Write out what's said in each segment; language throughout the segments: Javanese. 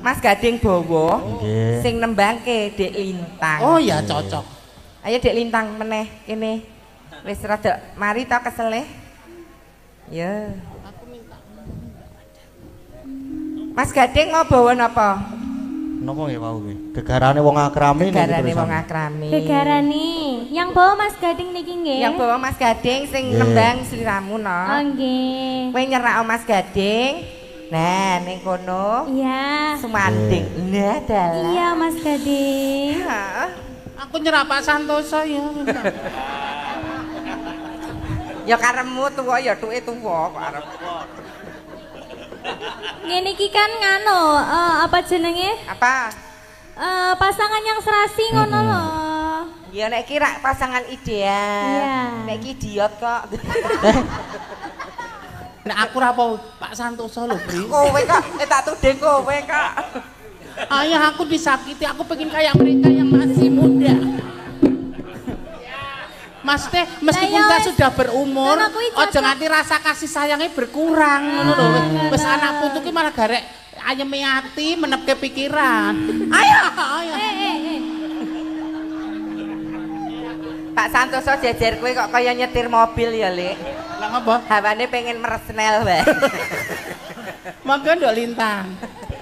Mas Gading bawa sing nembangke Dek Lintang. Oh ya cocok. Ayo Dek Lintang meneh kene. Wis rada mari ta kesele. Ya. Aku minta. Mas Gading mau bawa napa? Napa nggih wau nggih? Gegarane wong akrami niki. Gegarane wong akrami. Gegarane. Yang bawa Mas Gading niki nggih. Yang bawa Mas Gading sing nembang sliramu no. Oh nggih. Kowe nyerak Mas Gading. Nah, ning kono. Iya. Sumanding. Nah, dalah. Iya, Mas Gading. Aku nyerah Pak Santoso ya. Ya karepmu tuwa ya tuke tuwa kok arep. Ngene iki kan ngano, apa jenenge? Apa? Pasangan yang serasi ngono lho. Ya nek iki rak pasangan ideal. Iya. Nek iki idiot kok. Nek aku ra apa Pak Santoso lho, Bri. Kowe kok tak tuding kowe kok. Ayah aku disakiti, aku pengen kayak mereka yang masih muda. Mas teh meskipun kita sudah berumur, ojo nganti rasa kasih sayangnya berkurang ngono lho. Wis anak putu ki malah garek ayeme ati menepke pikiran. Ayo, ayo. Pak Santoso jejer kowe kok kaya nyetir mobil ya, Lek. Lah ngapa? Hawane pengen meresnel wae. Mangga ndok Lintang.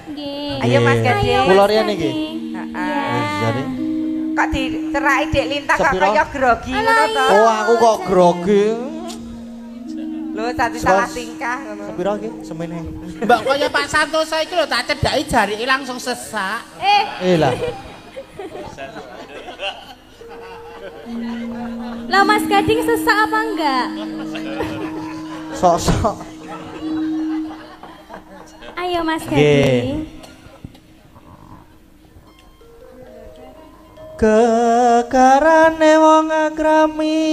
Nggih. Ayo Mas Gading. Kula riyen iki. Heeh. Jadi Kok diceraki Dek Lintang kok kaya grogi ngono to? oh aku kok grogi. Lho tadi salah tingkah ngono. Sepiro iki semene? Mbak kaya Pak Santoso iki lho tak cedhaki jarike langsung sesak. Lah. Lah Mas Gading sesak apa enggak? Sok-sok. Ayo Mas Gading. Kekarane wong akrami.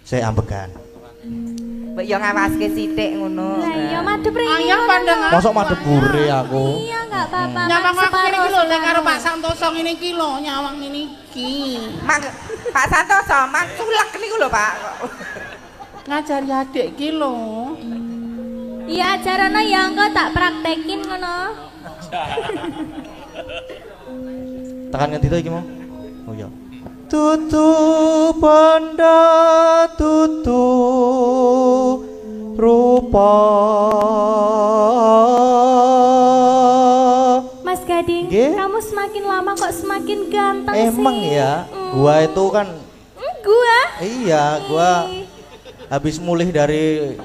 Saya ambekan. Mbok yo ngawaske sithik ngono. Lah iya madhep rene. Ayo pandangan. Mosok madhep bure aku. Iya enggak apa-apa. Nyawang aku ngene iki lho lek karo Pak Santoso ngene iki lho nyawang ngene iki. Mang Pak Santoso mang culek niku lho Pak. Ngajari adik iki lho. Iya ajarana ya engko tak praktekin ngono. Tekan ngendi to iki mau? Oh iya. Tutu bondo tutu rupa. Mas Gading, Nggih? kamu semakin lama kok semakin ganteng Emang sih. ya, gua itu kan Gua? iya, gua habis mulih dari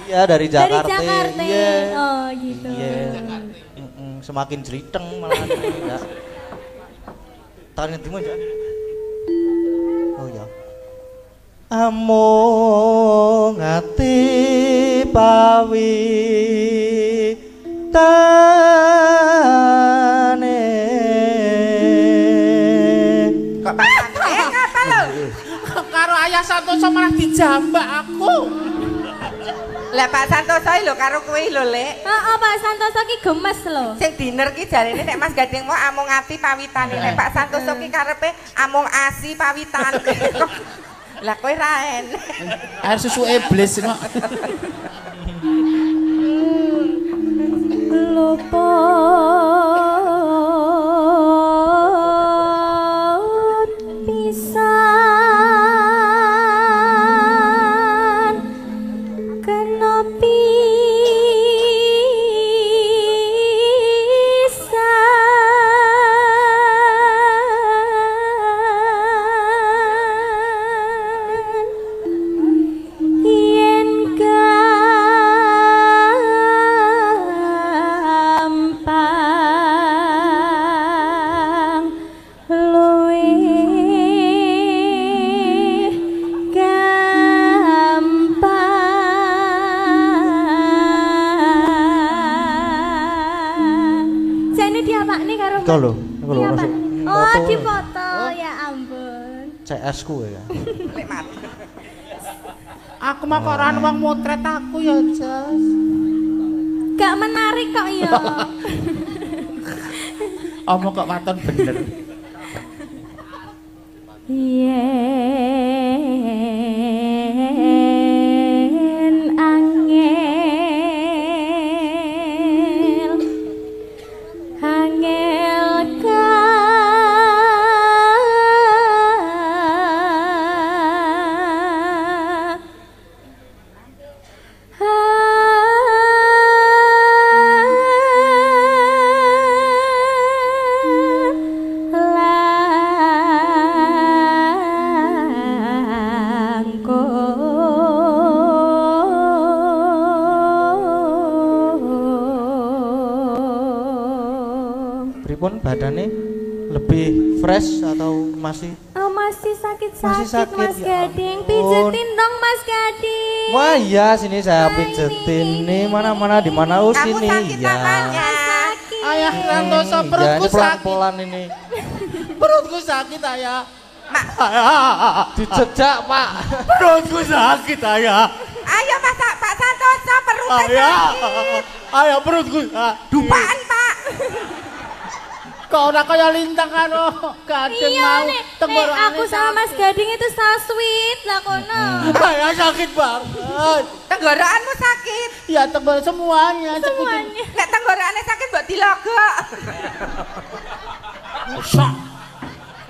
iya dari Jakarta. Dari Jakarta. Iya. Oh gitu. Iya. Semakin jeliteng malah ya. Tahan ngendi aja. Oh ya. Amung ati pawi tane. Kok Pak apa lho? Karo Ayah Santoso malah dijambak aku. Lah Pak Santoso lho karo kowe lho, Lek. Heeh, Pak Santoso ki gemes lho. Sing diner ki jarene nek Mas Gading mau amung ati pawitane. Nek Pak Santoso ki karepe amung asi pawitane. Lah kowe ra en. Air susu iblis kok. Luput pisan kena pisan yen gampang luwih gampang. Jane diapakne karo Iku lho, iku lho. Diapa? Oh, Foto. dipoto. Ya ampun. CS ku ya. Lek mati. Aku mah kok ora ana wong motret aku ya, Jas. Gak menarik kok ya. Omong kok waton bener. Yen pripun badane? Lebih fresh atau masih? Oh, masih sakit-sakit sakit, Mas ya Gading. ampun. Pijetin dong Mas Gading. Wah iya sini saya Nah, pijetin ini. nih mana-mana di mana Kamu sini sakit ya. apanya? Sakit. Ayah Santoso, Ya, perutku ini sakit. pelan-pelan ini. Perutku sakit, Ayah. Mak, Dijejak pak. Perutku sakit, Ayah. ayo Pak Santoso perutnya Ayah. sakit. Ayah, perutku Dupaan Pak. Kok ora kaya lintang karo Gading Iya mau nih, tenggorokane aku sama Mas Gading itu sasweet lah kono. Ayah sakit banget. Tenggorokanmu sakit. Ya tenggorok semuanya. Semuanya. Nek tenggorokannya sakit mbok dilogok. Sok.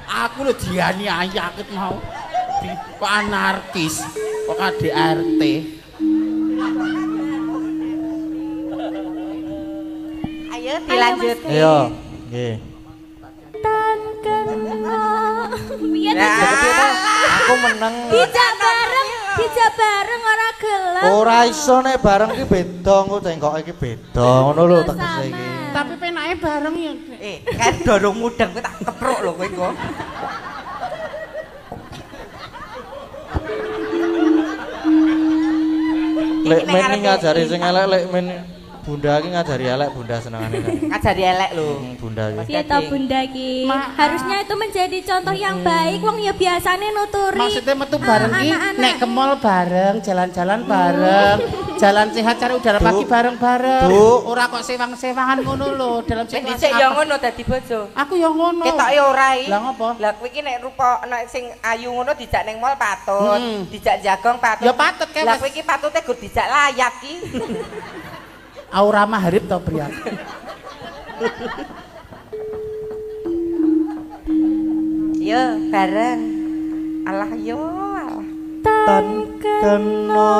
Aku lho dianiaya ket mau. Kok anarkis, kok KDRT. Ayo dilanjut. Ayo. Nggih. Tan kena. Biyen Aku menang. dijak bareng ora gelem. Ora iso nek bareng ki beda, engko tengkoke iki beda. Ngono lho tegese iki. Tapi penake bareng ya. Kan dorong mudeng kowe tak kepruk lho kowe engko. Lek men ngajari sing elek lek men Bunda iki ngajari elek Bunda senengane. Ngajari elek lho. Bunda iki. Piye to Bunda ki? Harusnya itu menjadi contoh yang baik. Wong ya biasane nuturi. Maksudnya metu bareng ki anak-anak. nek ke mall bareng, jalan-jalan bareng, jalan sehat cari udara pagi bareng-bareng. Ora kok sewang-sewangan ngono lho dalam Sing situasi. dhisik ya ngono dadi bojo. Aku ya ngono. Ketoke ora iki. Lah ngopo? Lah kowe iki nek rupa nek sing ayu ngono dijak ning mall patut, dijak jagong patut. Ya patut kae Lah wis. kowe iki patute gur dijak layak ki. Aura maharib to pria. Yo bareng. Alah yo alah. Tan kena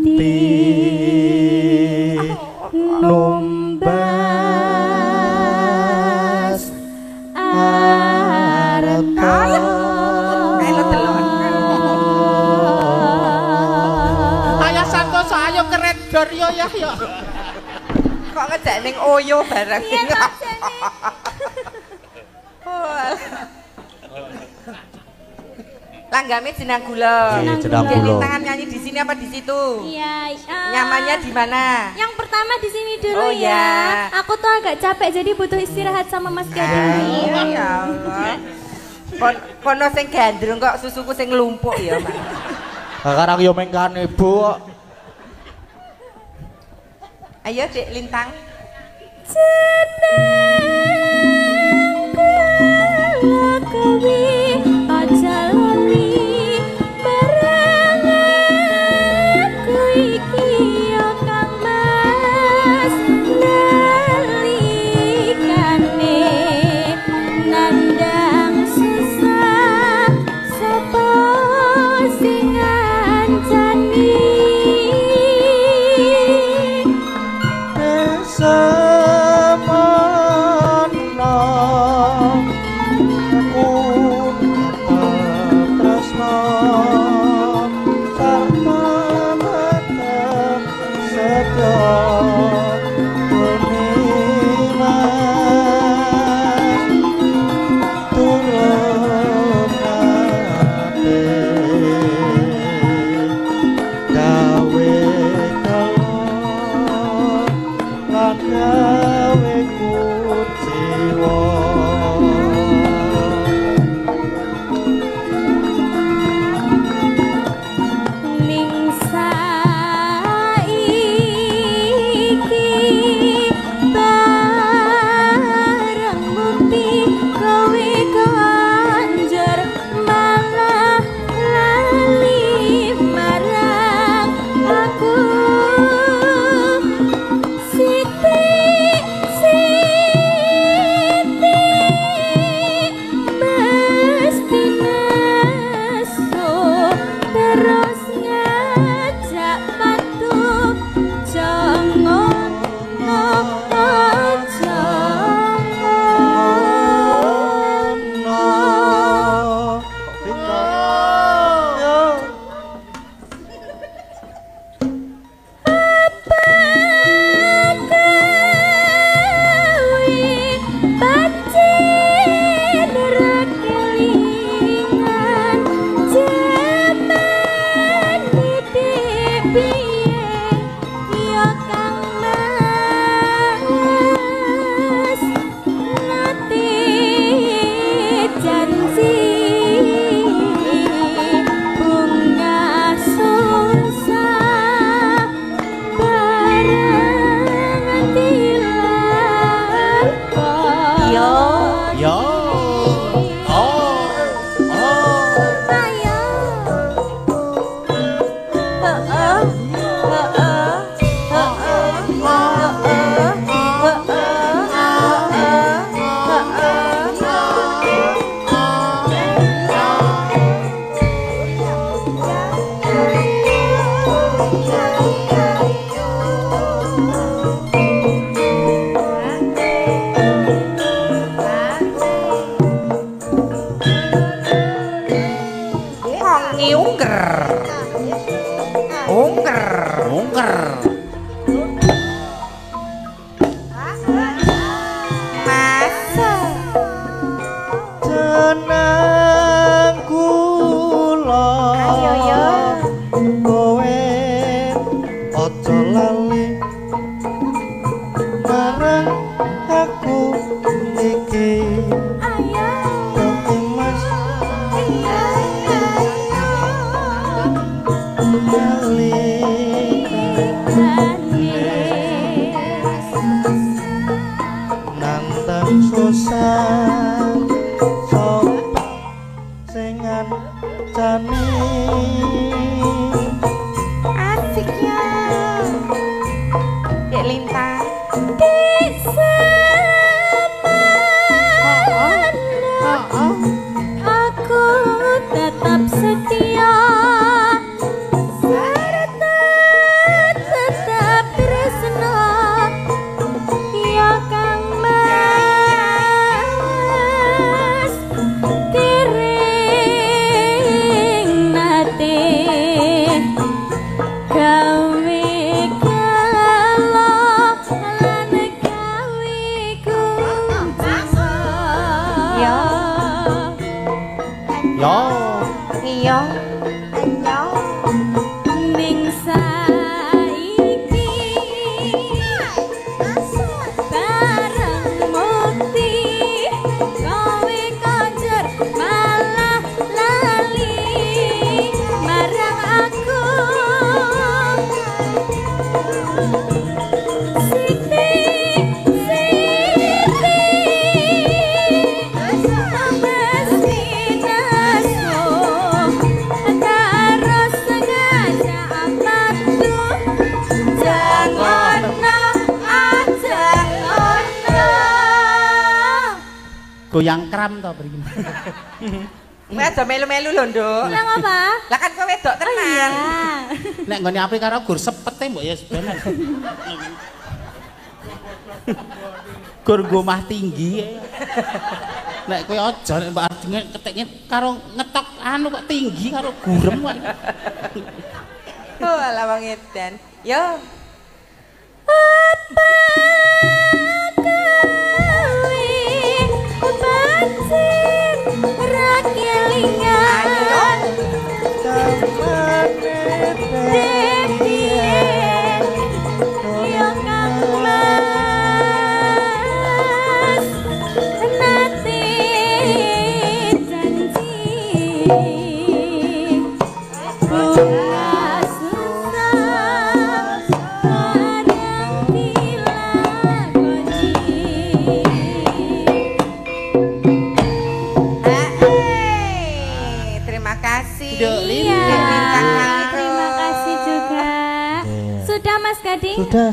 ti numbas arta. Melu delon. Ayah Santoso ayo keredor yo ya yo. Kok ngejak ning Oyo bareng. Iya tak jane. Langgame jenang gula. Jenang Jadi gula. tangan nyanyi di sini apa di situ? Iya. Nyamannya di mana? Yang pertama di sini dulu Oh, ya. ya. Aku tuh agak capek jadi butuh istirahat sama Mas Gading. Iya ya Allah. Kono sing gandrung kok susuku sing nglumpuk ya, Mas. Sekarang yo mengkan ibu. Ayo Dek Lintang. Kala kowe aja lali bareng aku iki yo Kang Mas nalikane nandang susah sapa sing ngancani Semana Goyang kram to mriki. Kowe aja melu-melu lho, Nduk. Lah ngapa? Lah kan kowe wedok tenan. Nek nggone apri karo gur sepete mbok ya sebener. Gur omah tinggi. Nek kowe aja nek mbak Ardine ketekne karo ngetok anu kok tinggi karo gurem kok. Oh, ala wong edan. Yo.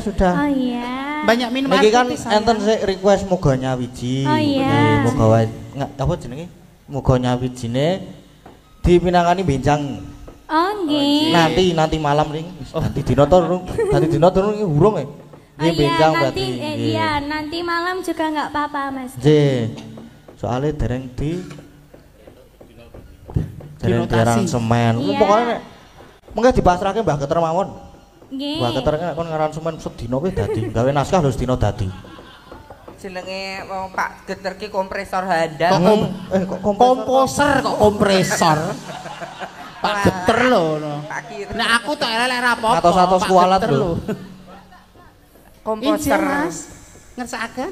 Sudah. Oh iya. Banyak minum air. Niki kan putih, enten sik request muga nyawiji. Oh iya. Muga wae apa jenenge? Muga nyawijine dipinangani benjang. Oh nggih. Nanti malam ring. Nanti dina to urung. Nanti dina to urung e. Nggih benjang berarti. Iya, nanti malam juga enggak apa-apa, Mas. Nggih. Soale dereng di aransemen. Pokoke mengke dipasrahke Mbah Keter mawon. Nggih. Mbah Keter nek kon ngaransemen sedina wis dadi, gawe naskah lho sedina dadi. Jenenge wong Pak Geter ki kompresor handal. Kok komposer kok kompresor. Pak Geter lho. Nek aku tak elek ra apa-apa. Atos-atos kualat lho. Komposer. Mas, ngersakaken.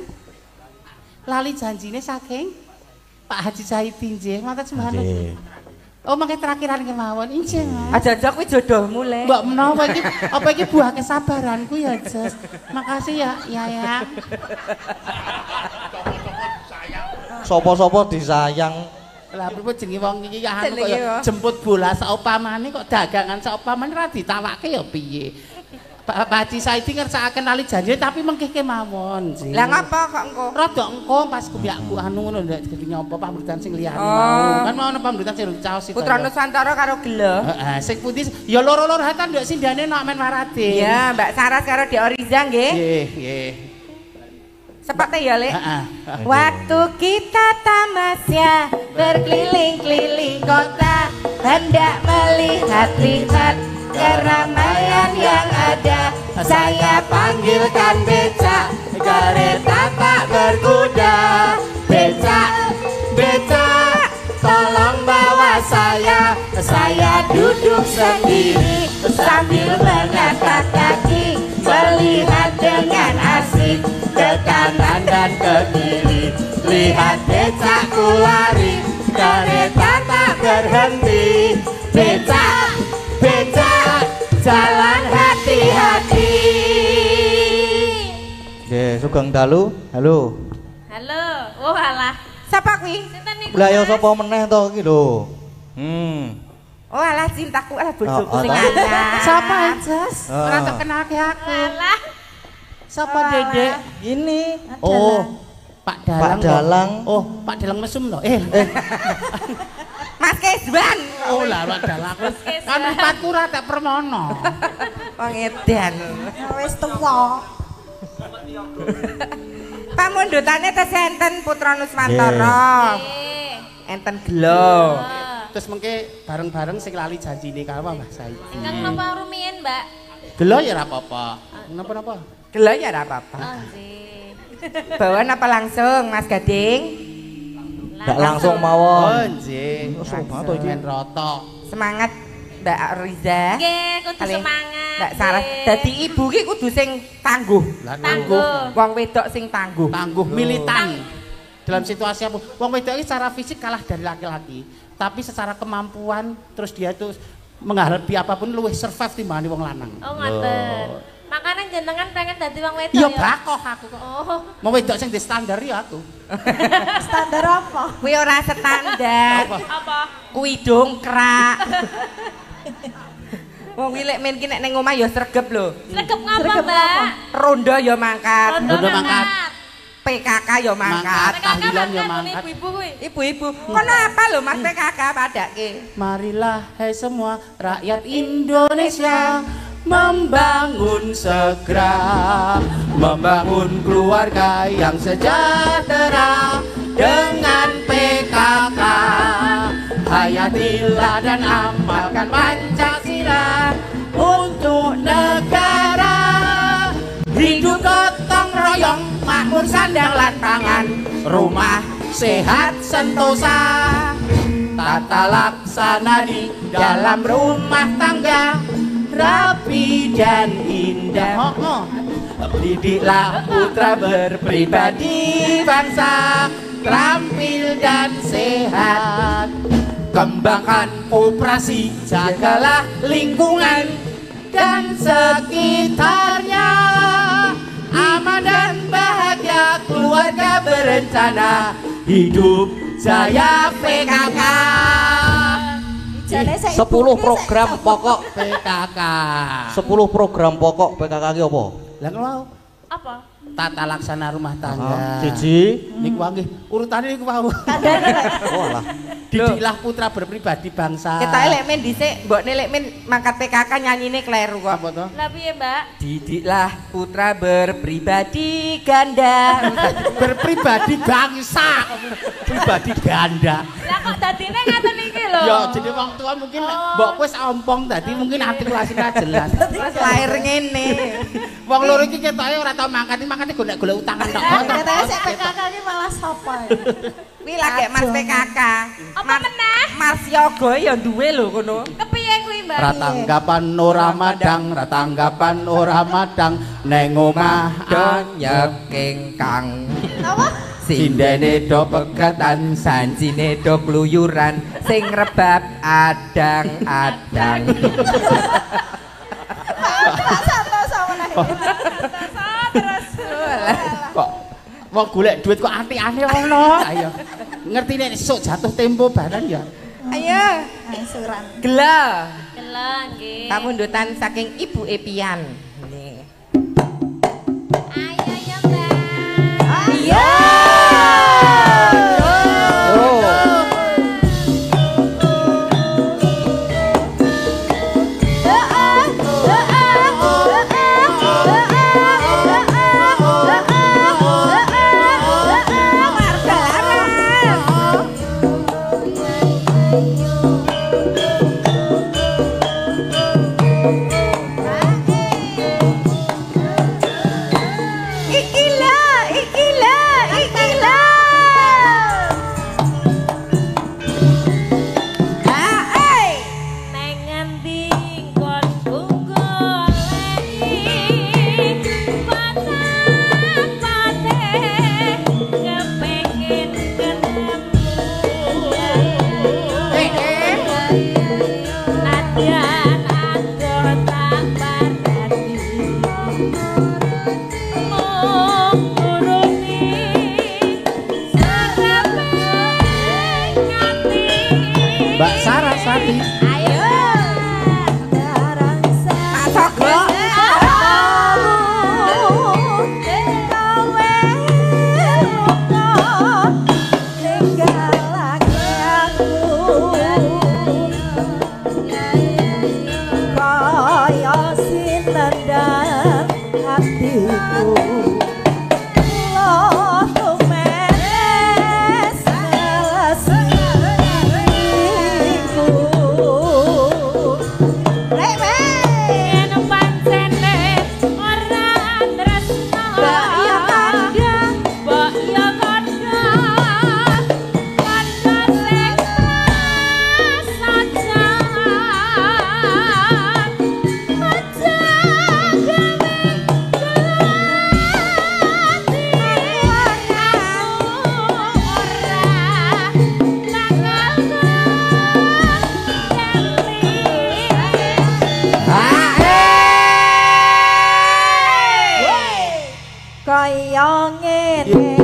Lali janjine saking Pak Haji Saidi nggih, matur sembahana. Oh, mangke terakhiran kemawon, injih Mas. Aja-aja kuwi jodohmu le. Mbak menawa iki apa iki buah kesabaranku ya, Jas. Makasih ya, ya. Sopo-sopo disayang. Lah pripun jenenge wong iki ya kok jemput bola saupamane kok dagangan saupamane ra ditawake ya piye. Pak Haji Saidi ngersakaken ali janji tapi mengke kemawon sih. Lah ngapa kok engko? Rada engko pas kumbakku anu ngono ndak jadi nyapa pamuritan sing liyane Oh. mau. Kan mau ana pamuritan sing caos itu. Putra Nusantara karo Gelo. Heeh, sing putih ya loro-loro hatan ndak sindane nok men Waradin. Iya, Mbak Saras karo Dek Oriza nggih. Nggih. Sepate ya, Lek. Heeh. Waktu kita tamasya berkeliling-keliling kota, hendak melihat-lihat keramaian yang ada. Saya panggilkan becak, kereta tak berkuda. Becak, tolong bawa saya duduk sendiri sambil menatap kaki, melihat dengan asik ke kanan dan ke kiri. Lihat becakku lari, kereta tak berhenti. Becak, jalan hati-hati. Nggih, sugeng dalu. Halo. Halo. Oh alah. Siapa kuwi? Sinten niku? Lah ya sapa meneh to iki lho. Oh alah cintaku, alah bojoku Oh, sing oh, anyar. Sapa Jas? Ah. Ora tak kenalke aku. Alah. Sapa Dedek? Ini. Oh, Pak Dalang. Pak Dalang. Oh, Pak Dalang mesum to. Mas Kesban. Oh lah Pak Dalang. Kan empatku ora tak permono. Wong edan. Wis tuwa. Pamundhutane tes enten Putra Nuswantara. Eh. Enten Gelo. Terus mengke bareng-bareng sing lali janjine karo Mbah Saidi. Ingkang napa rumiyin, Mbak? Gelo ya ora apa-apa. Napa-napa? Gelo ya ora apa-apa. Oh, nggih. Bawa apa langsung Mas Gading? Ndak langsung Oh, mawon. nggih. Seru banget to iki. Men rotok. Semangat Mbak Riza. Nggih, kudu Kali semangat. Mbak Sarah. nggih. Dadi ibu ki kudu sing tangguh. Lah Tangguh. Wong wedok sing tangguh. tangguh militan. Dalam situasi apa? Wong wedok iki secara fisik kalah dari laki-laki, tapi secara kemampuan terus dia itu menghadapi apapun luwih survive timbangane wong lanang. Oh, ngoten. Makanya jenengan pengen dadi wong wedok Iya ya? bakoh aku kok. Oh. Wong wedok sing di standar ya aku. Standar apa? Kuwi ora standar. Apa? Kuwi dongkrak. Wong wilek men ki nek ning omah ya sregep lho. Sregep ngapa, Mbak? Rondo ya mangkat. Rondo mangkat. PKK ya mangkat. Tahlilan ya mangkat mangkat. ibu-ibu kuwi. Ibu-ibu, kono apa lho Mas PKK padake? Marilah hai semua rakyat Indonesia membangun segera, membangun keluarga yang sejahtera dengan PKK. Hayatilah dan amalkan Pancasila untuk negara. Hidup gotong royong, makmur sandang lan pangan, rumah sehat sentosa. Tata laksana di dalam rumah tangga rapi dan indah. Didiklah putra berpribadi bangsa, terampil dan sehat. Kembangkan operasi, jagalah lingkungan dan sekitarnya. Aman dan bahagia keluarga berencana, hidup jaya PKK. 10 program pokok PKK. 10 program pokok PKK ki apa? Lah ngono Apa? tata laksana rumah tangga. Siji. Niku wae urutane niku wau. Oh alah. Didiklah putra berpribadi bangsa. Kita lek men dhisik, mbokne lek men mangkat PKK nyanyine kleru kok. apa to? Lah piye, Mbak? Didiklah putra berpribadi ganda. Berpribadi bangsa. Pribadi ganda. Lah kok dadine ngaten iki lho. Ya jadi wong tua mungkin mbok wis ompong tadi mungkin artikulasinya ora jelas. Terus lahir ngene. Wong loro iki ketoke ora tau mangkat golek utangan tok. Katanya si PKK ini malah sapa ya? Kuwi lagi Mas PKK. Apa meneh? Mas Yoga ya duwe lho kono. Kepiye kuwi, Mbak? Ratanggapan ora madang, ratanggapan ora madang, neng omah Nyeking kang. Apa? Sindene do pegatan, sancine do kluyuran, sing rebab adang-adang. Satu sama nih. Terus. kok wong golek duit kok anti-anti ngono. Ayo. Ngerti nek esuk jatuh tempo barang ya. Ayo, Angsuran. gelo. Gelo. nggih. Pamundutan saking Ibu Epian. Nggih. Ayo ya, Mbak. Ayo. Mbak Saraswati. Ayo. Pak Sogro. Kaya ngene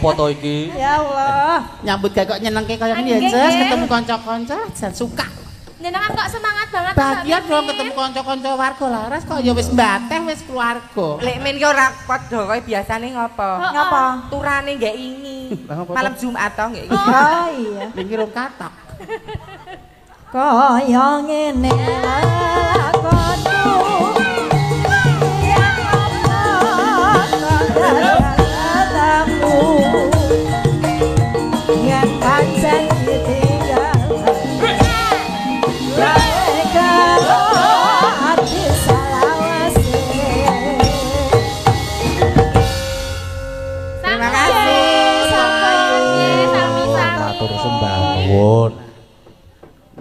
Apa to iki? ya Allah. Nyambut gawe kok nyenengke kaya ngene ya, Jess, ketemu kanca-kanca jan suka. Jenengan kok semangat banget. Bahagia dong ketemu kanca-kanca warga laras kok ya wis mbateh wis keluarga. Lek men ki ora padha kaya biasane ngopo? Ngapa? Turane nggak ingi. Malam Jumat to nggak ingi. Oh iya. Iki rung katok. Kaya ngene lakonku yen apa yen pancen ditinggal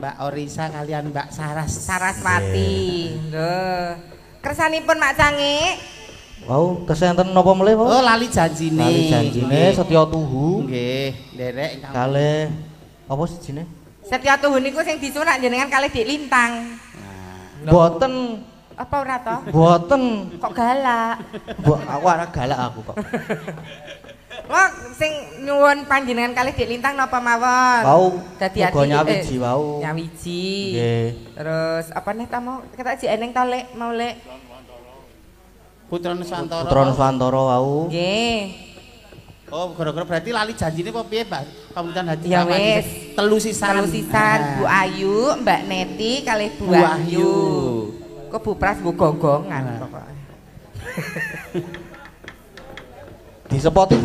Mbak Orisa kalian Mbak Saraswati. Lho. Kersanipun Mak Cangik. Wau, kesenten napa melih, Pak? Oh, lali janjine. Lali janjine Setya Tuhu. Nggih, nderek Kalih apa sijine? Setya Tuhu niku sing disunak jenengan kalih Dik Lintang. Boten, Apa ora to? boten. Kok galak? Aku ora galak aku kok. Wah, sing nyuwun panjenengan kalih Dik Lintang napa mawon? Wau, Dadi muga nyawiji wau. Nyawiji. Nggih. Terus apa nih ta mau ketok jek eneng to Lek, mau Lek. Putra Nuswantara. Putra Nuswantara wau. Nggih. Oh, gara-gara berarti lali janjine apa piye, Mbak? Pamitan hati Ya sama wis. telu sisan. Telu sisan Bu Ayu, Mbak Neti kalih Bu Wahyu. Kok Bu Pras Bu gonggongan pokoknya. Disepoti.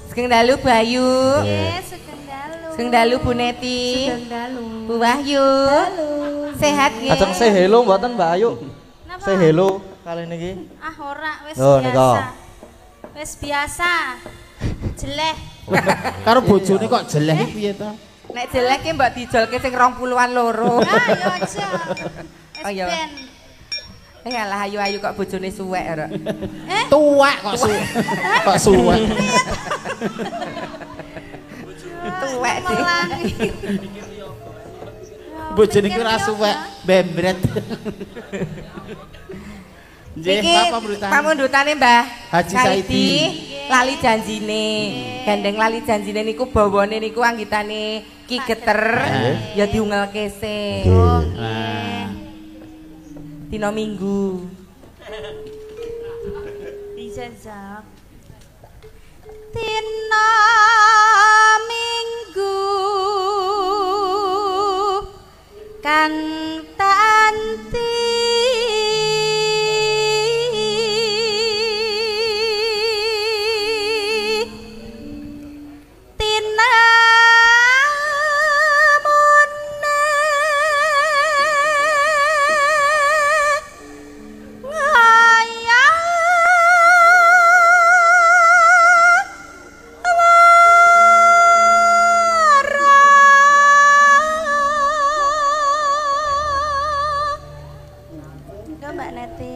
Sugeng dalu Bu Ayu. Nggih, sugeng dalu. Sugeng dalu Bu Neti. Sugeng dalu. Bu Wahyu. Sehat nggih. Ajeng say hello mboten Mbak Ayu? Napa? Say hello kali niki. Ah ora, wis Loh, nika. biasa. Wis biasa. Jeleh. Karo bojone kok jeleh iki piye to? Nek jelek ki mbok dijolke sing 20-an loro. Ah, yo aja. Oh, iya. Ben. Alah ayu-ayu kok bojone suwek ora. Tuwek kok kok suwek. Tuwek sih. Melangi. Bojone iki ora suwek, bembret. Nggih, Iki apa berita? pamundhutane Mbah Haji Saidi. Lali janjine. Gandeng lali janjine niku bawane niku anggitane Ki Geter ya diungelke se. Nah. Dina Minggu. Dijajak. Dina Minggu kan tanti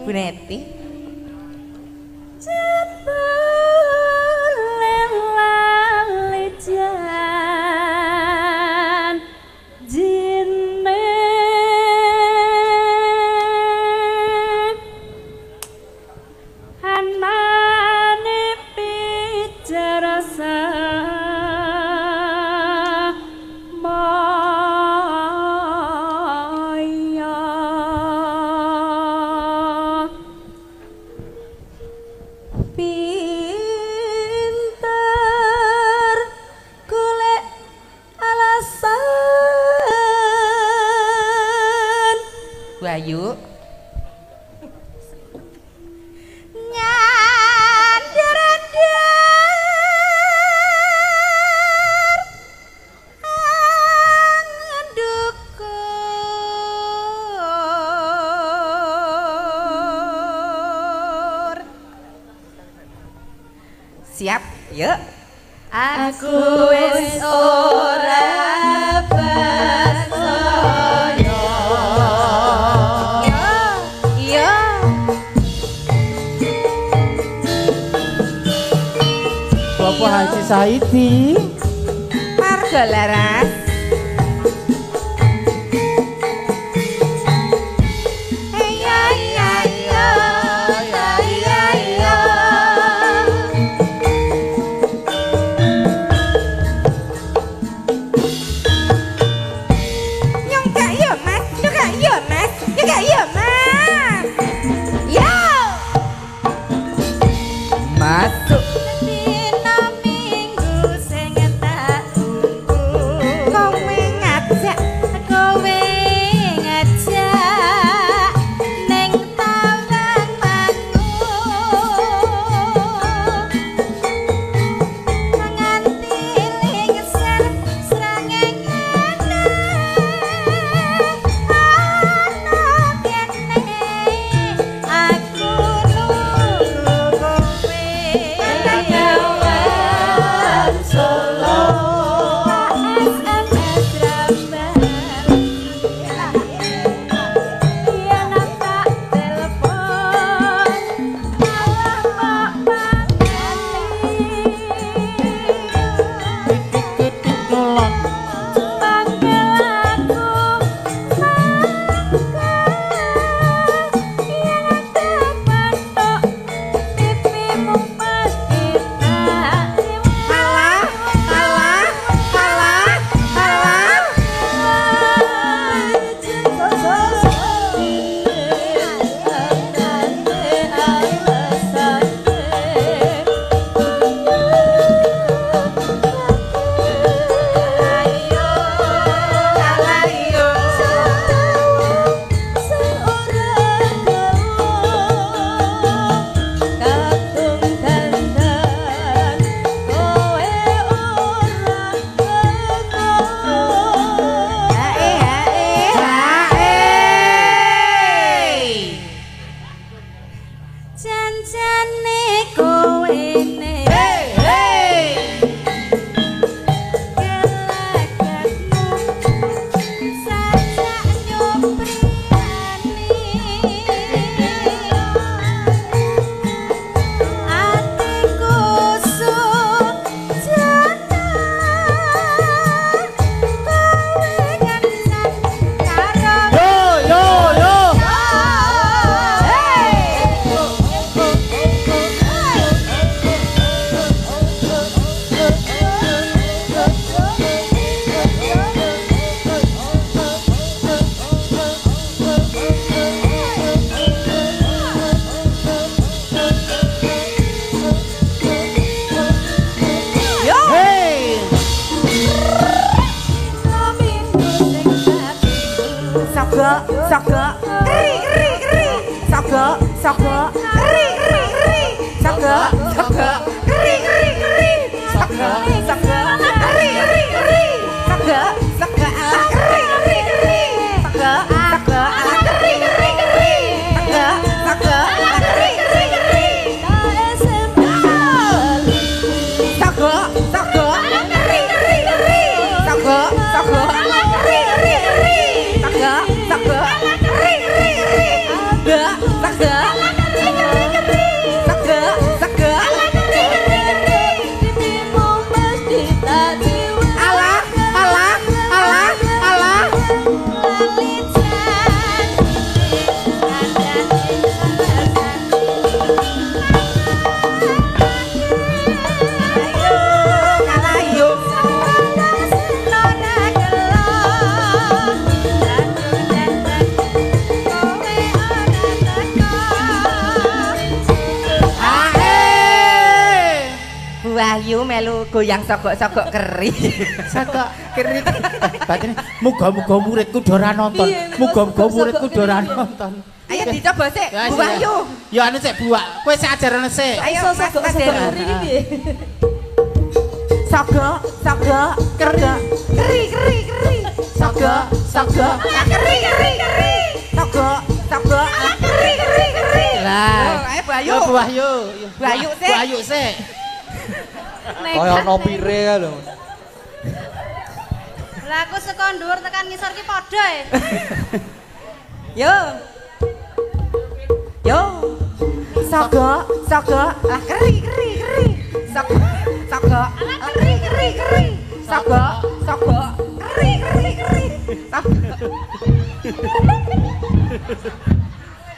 Bu Neti. Bayu. Siap, yuk. Aku wis ora percaya. Iya. Bapak Haji Saidi. Marga Laras. Nyong gak ya mas, nyong gak ya mas. Iya, Mas. Yo. Masuk. Dina minggu sing tak tunggu. Kowe ngajak Ning tawang mangu. Nganti lingser srengenge. Ana kene aku nunggu kowe. Solo SMS ramban. Yen tak telepon malah kok Titik nolong. panggil aku yen tak patok pipimu mesti tak Alah. Janjane kowe ne gelagakmu sajak nyopriani atiku sujana kowe gancan karo Yo. Hey. Saga. Keri. Saga. Keri. Saga. Keri. Saga. Keri. Saga. Wahyu melu goyang sogok-sogok keri. Saka keri. Batine muga-muga muridku ora nonton. Muga-muga muridku ora nonton. Ayo dicoba sik, Bu Wahyu. Ya anu sik buak. Kowe sik ajarane sik. Ayo Mas sogok mriki piye? Sogok keri. Sogok keri. Sogok keri. Lah, Ayo Bu Wahyu. Bu Wahyu. Bu Wahyu sik. Bu Wahyu sik. Kaya ono pire kae lho. Lah aku saka dhuwur tekan ngisor ki padha e. Yo. Sogok lah keri. Sogok lah keri. Sogok keri.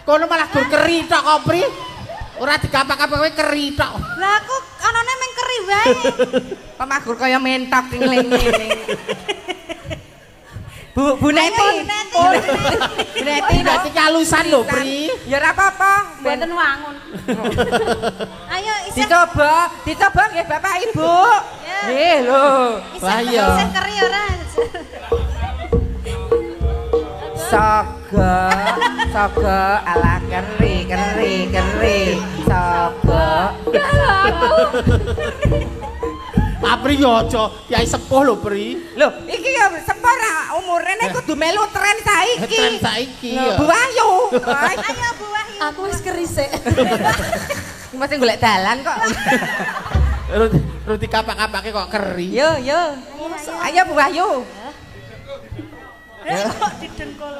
Kono malah gur keri tok kok, Pri. Ora digapak-gapak kowe keri tok. Lah aku anane meng keri wae. Pemagur kaya mentok ning ngene. Bu Neti. Bu Neti Nanti kalusan lho, Pri. Ya ora apa-apa. Mboten wangun. Ayo isih Dicoba nggih Bapak Ibu. Nggih lho. Wah iya. isih keri ora? Sogo ala keri sogo. Apri yo aja Kyai sepuh lho, Pri. Lho, iki ya sepuh ra umure nek kudu melu tren saiki. Tren saiki ya. Bu Ayu. Ayo Bu Wahyu. Aku wis keri sik. Masih golek dalan kok. Roti kapak-kapake kok keri. Yo. Ayo Bu Wahyu. Kok didengkul.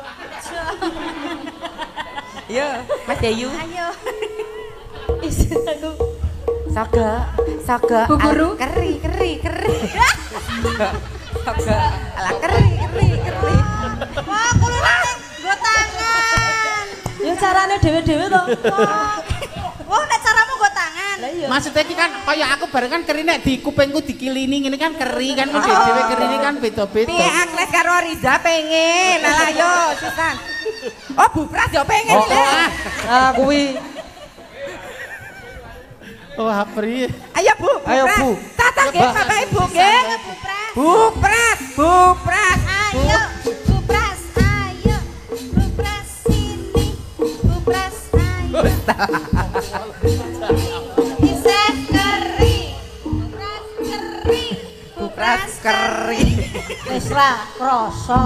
Yo, Mas Dayu. Ayo. Isih aku. Sogo Bu Guru. keri. Sogo ala keri. Wah, kulune nggo tangan. Ya carane dhewe-dhewe to. Wah, nek caramu nggo tangan. Lah iya. Maksudnya iki kan kaya aku bareng kan keri nek di kupingku dikilini ngene kan keri kan dhewe kerini kan beda-beda. Piye Agnes karo Riza pengen. Alah yo, Susan. Oh, Bu Pras yo pengen iki. Kuwi. Oh, Apri. Ayo Bu. Ayo, Bu. Tata nggih Bapak Ibu nggih. Bu Pras. Ayo, Bu Pras. Ayo, Bu Pras sini. Bu Pras ayo. Isih keri. Bu Pras keri. Wis ra krasa.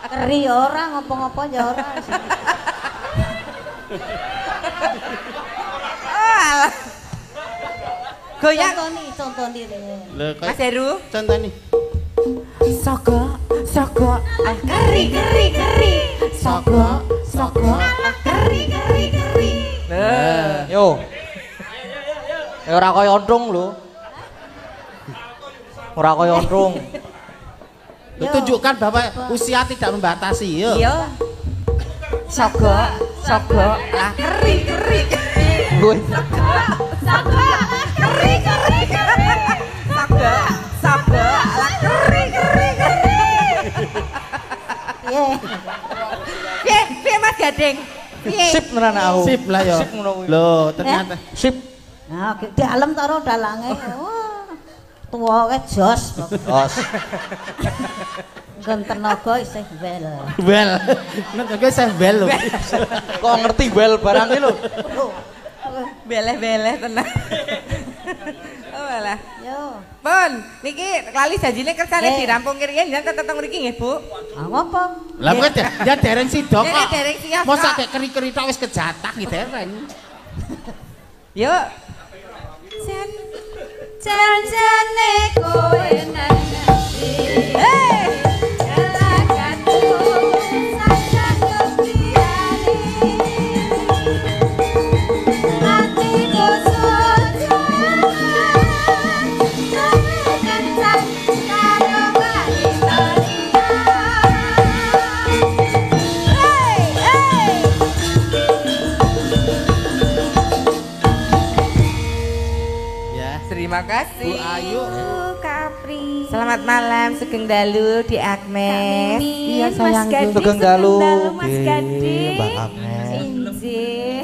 Keri ora ngopo-ngopo ya ora. Alah. Goyang Contoni. Lho kok Mas Heru. contoni. Sogo ala keri. Sogo ala keri. Yo. Ora kaya ontrung lho. Ora kaya ontrung. Tunjukkan bahwa usia tidak membatasi yo. Iya. Sogo ala keri. Gue. Sogo ala keri. Sogo ala keri. Piye Mas Gading? Piye? Sip tenan aku. Sip lah yo. Sip ngono kuwi. Loh, ternyata Sip. Nah, dalem to ro dalange. Wah. Tuwa ke jos. Os. Nggon tenaga isih wel. well. Nek kowe sih well lho. Kok ngerti well barang iki lho. Beleh tenan. Oh alah. Yo. Pun, niki lali janjine kersane dirampung riyen jan tetep mriki nggih, Bu. Ah ngopo? Lah kowe ya dereng sidok Ini kok. dereng siap, Mosok kok. kayak keri-keri tok wis kejatah iki dereng. Yuk. Janjane kowe nang Hei. jalakanku sajak kepiani hatiku sujaman kencang karo wanita liya. Ya. Terima kasih. Bu Ayu. Capri. Selamat malam, Sugeng Dalu di Agnes. Iya sayangku. Mas Gading, Sugeng Dalu. Mas Nggih, Gading. Mbak Agnes. Injih.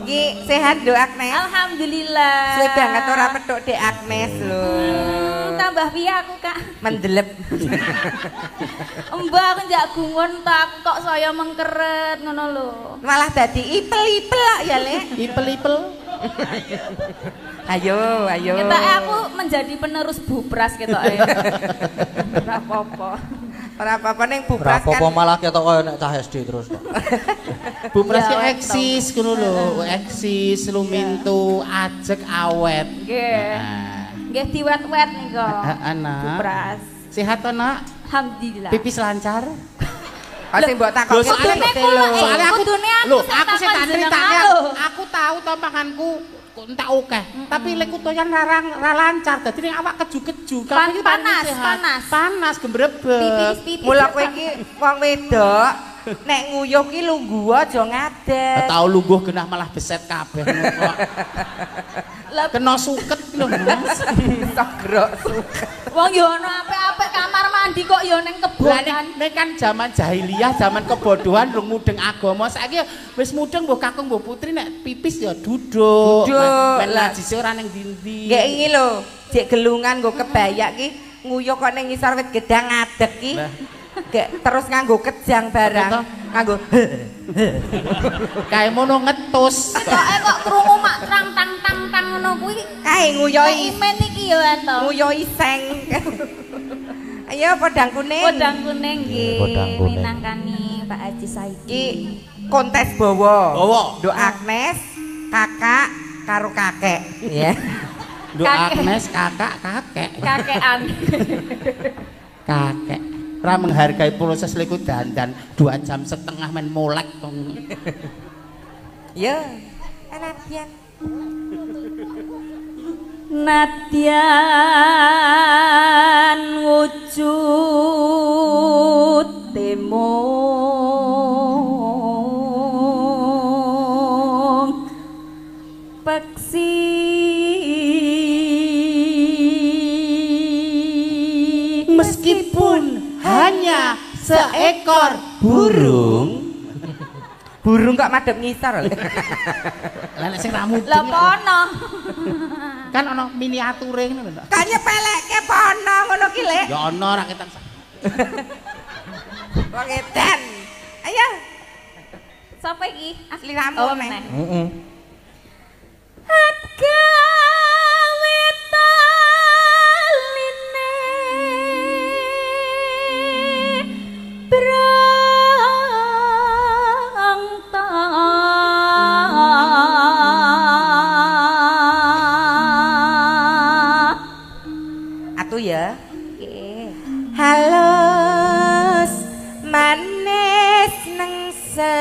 Ki sehat do Agnes. Alhamdulillah. Suwe banget ora petuk Dek Agnes lho. Tambah piye aku, Kak? Mendelep. Mbak aku njak gungon ta aku kok saya mengkeret ngono lho. Malah dadi ipel-ipel kok ya, Lek. Ipel-ipel. Ayo. Kita aku menjadi penerus Bupras ketoke. Ora apa-apa. Ora apa-apa ning Bupras Berapa kan. malah ketok kaya nek cah SD terus kok. Bu Pras ki Ya, eksis ngono lho, eksis lumintu ajek awet. Nggih. Nggih diwet-wet nika. Anak. Bupras. Sehat to, Nak? Alhamdulillah. Pipis lancar? Pasti mbok Lho, takoki soalnya Kudune aku kudune aku lho, sing aku sing tak takon critakne. jenengan lho. Aku tahu to panganku kok entak akeh. Tapi lek kutoyan ra lancar. Dadi ning awak keju-keju. Kalau iki Panas, sehat. panas. Panas gembrebet. Pipis. mula kowe iki wong wedok nek nguyuh ki lungguh aja ngadeg. Tahu lungguh genah malah beset kabeh. Kena suket lho, Mas. Sogrok suket. Wong yo ono apik-apik kamar mandi kok yo ning kebon. Lah nek kan zaman jahiliyah, zaman kebodohan rung mudeng agama. Saiki wis mudeng mbah kakung mbah putri nek pipis ya duduk. Ben najise ora ning ndi-ndi. Nggih iki lho, jek gelungan nggo kebaya ki nguyuh kok ning ngisor wit gedang ngadeg ki. Gek terus nganggo kejang barang. Nganggo kae mono ngetus. Kok krungu mak trang tang tang tang ngono kuwi. kae nguyoi Men iki yo to. nguyoi seng. Ayo podang kuning. Podang kuning nggih. Podang kuning. Minangkani Pak Haji Saiki. Iki kontes bawa. Bawa. Nduk Agnes, kakak karo kakek, ya. Nduk Agnes kakak kakek. Kakean. Kakek. Ora menghargai proses liku dandan 2,5 jam men molek. Ya. Anadian. Nadyan wujud temung peksi Meskipun hanya seekor burung. Burung kok madhep ngisor lho. Lah nek sing ra mudeng. lha pono. Kan ana miniature ngono lho. Kan nyepelekke pono ngono ki, Lek. Ya ana rakitan. Wong edan. Ayo, Sapa iki? asli ramu Oh, neh. neh. Heeh. Gawe taline brang Atu ya. Nggih. Halus manis nengse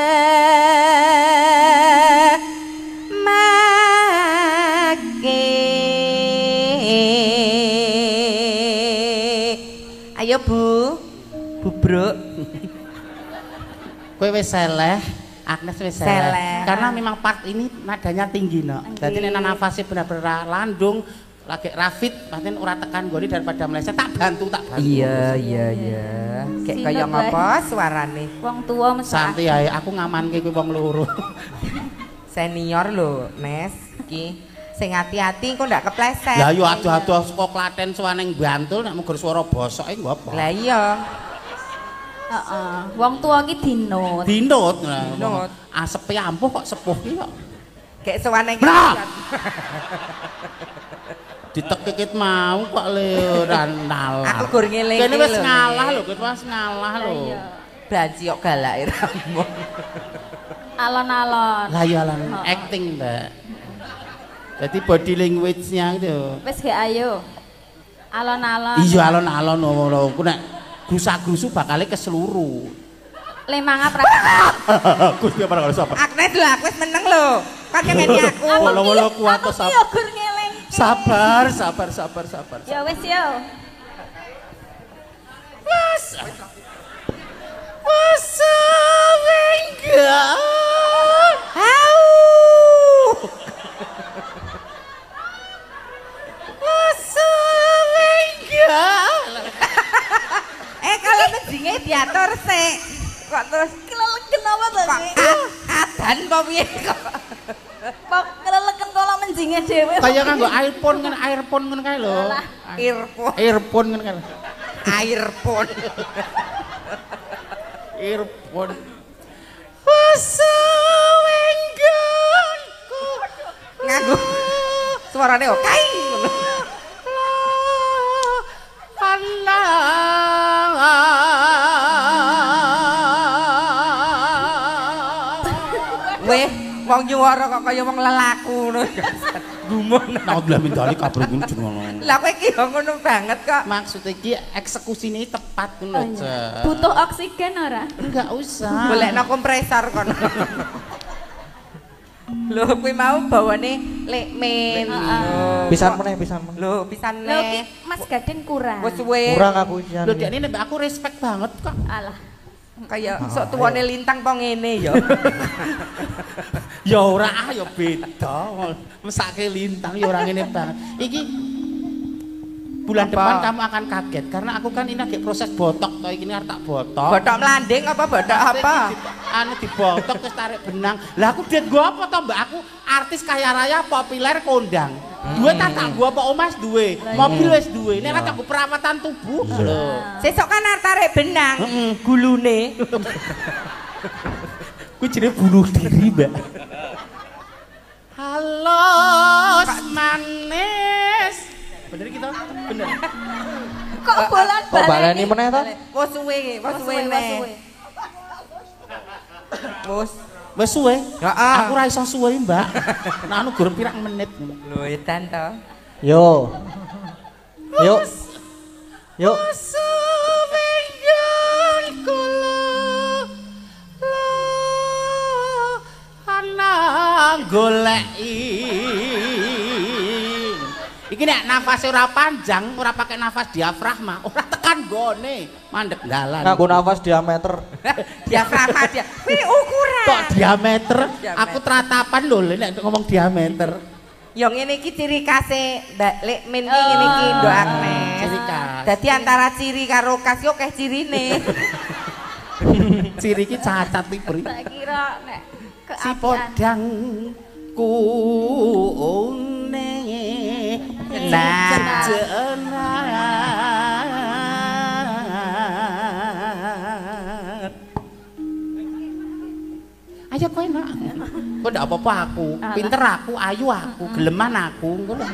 ayo Bu, bubruk. Kowe wis seleh, Agnes wis seleh. Seleh. Karena memang part ini nadanya tinggi, no. Jadi nek nafasnya benar-benar landung, lagi rafit, paten ora tekan goni daripada meleset. Tak bantu. Iya. Kayak Sinep, kaya Lek. ngapa suarane? Wong tua mesti Santai ae, aku ngamanke kowe wong loro. Senior lho, Nes. Iki sing hati-hati kok ndak kepleset. Lah yo adoh-adoh saka Klaten suwaneng Bantul nek mung swara bosoke nggo apa? Lah iya. heeh. Wong tua iki dinut. Dinut. Dinut. Asepe ampuh kok sepuh ki kok. Kayak suwane Nah! Ditekikit mau kok le ora nalar. Aku gur ngeling. Kene wis ngalah lho, kowe wis ngalah lho. Banci kok galake ramu. Alon-alon. Lah ya lan acting, Mbak. Jadi body language-nya gitu. Wis ge ayo. Alon-alon. Iya alon-alon ngono. Ku nek grusak-grusu bakale keseluru. Le mangap ra. Gus ya para sapa? Agnes lho, aku wis meneng lho. Kan ngene aku. Wolo-wolo kuat to Aku yo gur ngeleng. sabar. Ya wis yo. Kalau menjinge diatur sik. Kok terus Keleleken apa to? adan apa piye kok. Kok keleleken kala menjinge dhewe. Kaya nganggo earphone ngono kae lho. Earphone. Earphone ngono kae lho. Earphone. Earphone. Nganggo suarane kok kaing ngono. Weh, wong nyuwara kok kaya wong lelaku ngono. Gumun. Naudzubillah min dzalik kabeh ngono. Lah kowe iki yo ngono banget kok. Maksud iki eksekusinya tepat ngono, Cek. Butuh oksigen ora? Enggak usah. Golekno kompresor kono. Lho kuwi mau bawane lekmen. Pisan meneh. Lho pisan Lho ki neh. Mas Gaden kurang. Wis suwe. Kurang aku pisan. Lho dekne nek aku respect banget kok. Alah. Kaya sok tuwane lintang po ngene ya. Ya ora ya beda. Mesake lintang ya ora ngene banget. Iki bulan depan kamu akan kaget karena aku kan ini lagi proses botok toh iki arep tak botok. Botok mlanding apa botok apa? Anu dibotok terus tarik benang. Lah aku duit gua apa toh Mbak? Aku artis kaya raya populer kondang. Duwe tak gua apa omas duwe. Mobil wis duwe. Nek tak perawatan tubuh lho. Sesuk kan arep tarik benang. Gulune. Kuwi jenenge bunuh diri, Mbak. Halo manis. Bener kita? Bener. Kok bolan Kok baleni meneh ta? Wes suwe nek. Wes suwe? Heeh. Aku ora iso suwe, Mbak. Nah anu gurung pirang menit. Lho edan to. Yo. Yuk. Yuk. Suwe yen kula ana goleki. Iki nek nafase ora panjang, ora pakai nafas diafragma, ora tekan gone, mandek dalan. Nganggo nafas diameter. Diafragma dia. Kuwi ukuran. Kok diameter? Aku teratapan lho nek ngomong diameter. Ya ngene iki ciri khase Mbak Lekmin iki ngene iki Nduk Agnes. Ciri khas. Dadi antara ciri karo khas yo akeh cirine. Ciri iki cacat iki, Bri. Tak kira nek Si podang kune Nah. jenat. Ayo kowe nak. Kok ndak apa-apa aku. Pinter aku, ayu aku, geleman aku ngono.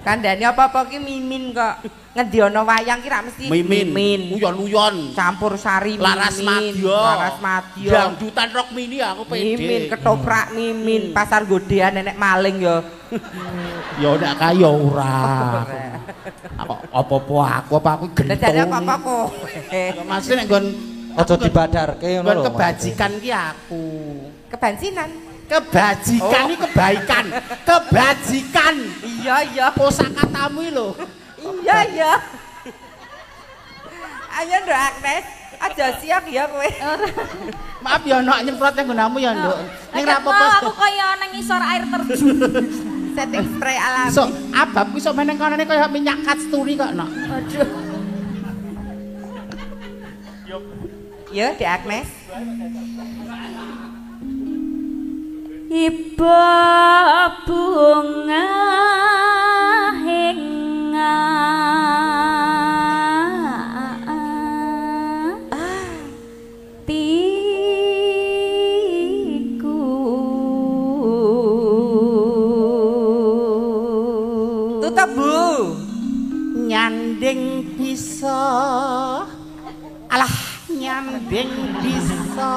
Kandhane apa-apa ki mimin kok. Ngendi ana wayang ki ra mesti Mimin, uyon-uyon, campur sari Laras mimin. Madya. Laras Madya. Dangdutan rock mini aku pede. Mimin ketoprak mimin, pasar godean nenek maling ya. Ya nek kaya ora. Apa-apa aku gentung. Dadi apa-apa kowe. Maksudnya nek nggon Aja dibadarke ngono nggon lho. kebajikan ki aku. Kebansinan. Kebajikan iki kebaikan. Kebajikan. Iya. Kosakatamu iki lho. Iya. Ayo Nduk Agnes, aja siap ya kowe. Maaf ya nek nyemprot nang nggonmu ya, Nduk. Ning ra Aku apa-apa. kaya nang ngisor air terjun. Setting spray alami. So, abab ku iso meneng kanane kaya minyak kasturi kok, Nok. Aduh. Ya, Dek Agnes. Iba bunga henga tiku Tutup Bu. Nyanding bisa. Alah, nyanding bisa.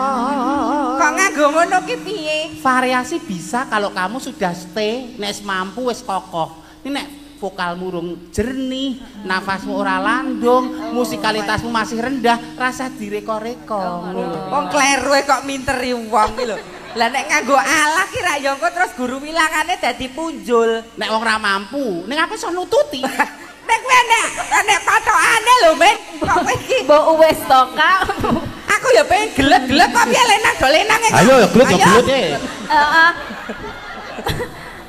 Kok nganggo ngono ki piye? Variasi bisa kalau kamu sudah stay, nek mampu wis kokoh. Ini nek vokal murung jernih, nafasmu ora landung, musikalitasmu masih rendah, rasa direko-reko. Wong kleru kok minteri wong iki lho. Lah nek nganggo alah ki ra yo engko terus guru wilangane dadi punjul. Nek wong ra mampu, ning aku iso nututi. Nek kowe nek patokane lho, Men. Kok kowe iki mbok wis to, Kak. aku ya pengen gelet-gelet kok piye lenang do lenang e. Ayo ya gelet e. Heeh.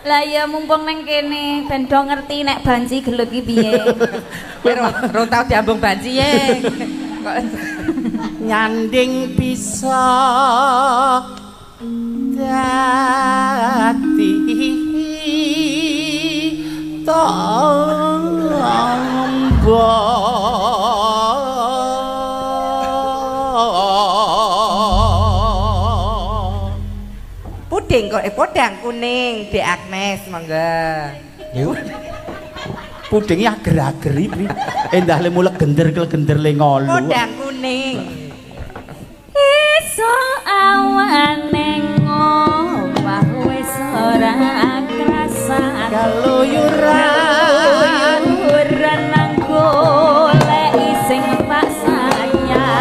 Lah ya mumpung nang kene ben do ngerti nek banci gelut ki piye. Kowe ora tau diambung banci ye. Kok Nyanding bisa dadi tombo puding kok podang kuning Dek Agnes mangga. Yuk. pudingnya ager-ageri Pri. Endah le mulek gender-gender le ngolu. Podang kuning. Iso awane ngomah wis ora krasan. Kaluyuran nang golek sing tak sayang.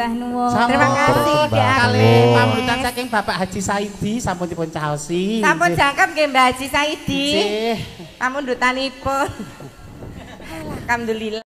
Mbah nuwun. Terima kasih Ki Kali Agung. pamundutan saking Bapak Haji Saidi sampun dipun caosi. Sampun jangkep nggih Mbah Haji Saidi. Nggih. Pamundutanipun. Alhamdulillah.